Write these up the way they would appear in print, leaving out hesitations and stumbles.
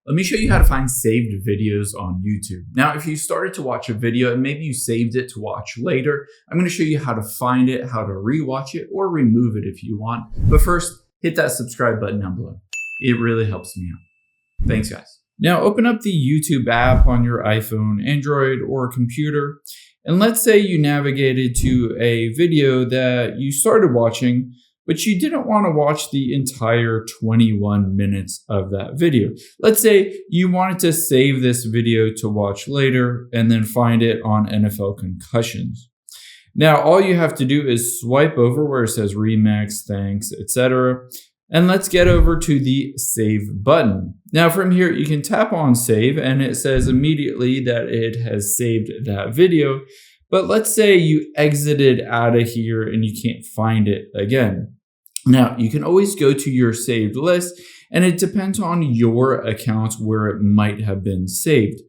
Let me show you how to find saved videos on YouTube. Now, if you started to watch a video and maybe you saved it to watch later, I'm going to show you how to find it, how to rewatch it, or remove it if you want. But first, hit that subscribe button down below. It really helps me out. Thanks, guys. Now, open up the YouTube app on your iPhone, Android, or computer. And let's say you navigated to a video that you started watching, but you didn't want to watch the entire 21 minutes of that video. Let's say you wanted to save this video to watch later and then find it on NFL concussions. Now, all you have to do is swipe over where it says remix, thanks, etc. And let's get over to the save button. Now from here, you can tap on save and it says immediately that it has saved that video. But let's say you exited out of here and you can't find it again. Now, you can always go to your saved list, and it depends on your account where it might have been saved.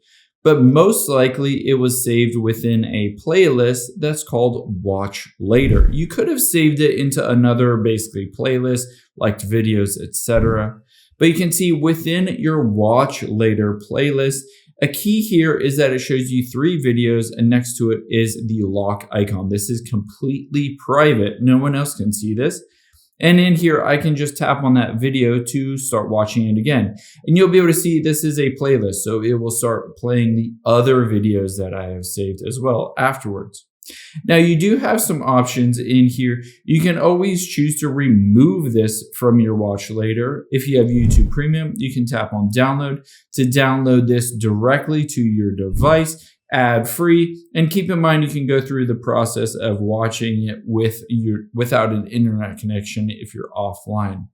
But most likely, it was saved within a playlist that's called Watch Later. You could have saved it into another basically playlist, liked videos, etc. But you can see within your Watch Later playlist, a key here is that it shows you 3 videos, and next to it is the lock icon. This is completely private. No one else can see this. And in here, I can just tap on that video to start watching it again. And you'll be able to see this is a playlist, so it will start playing the other videos that I have saved as well afterwards. Now, you do have some options in here. You can always choose to remove this from your watch later. If you have YouTube Premium, you can tap on download to download this directly to your device, ad-free, and keep in mind you can go through the process of watching it without an internet connection if you're offline.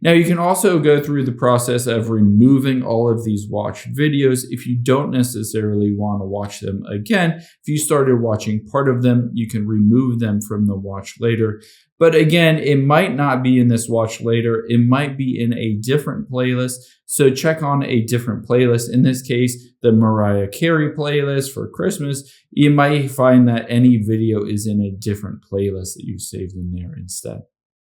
Now you can also go through the process of removing all of these watched videos if you don't necessarily want to watch them again. If you started watching part of them, you can remove them from the watch later. But again, it might not be in this watch later. It might be in a different playlist. So check on a different playlist. In this case, the Mariah Carey playlist for Christmas. You might find that any video is in a different playlist that you saved in there instead.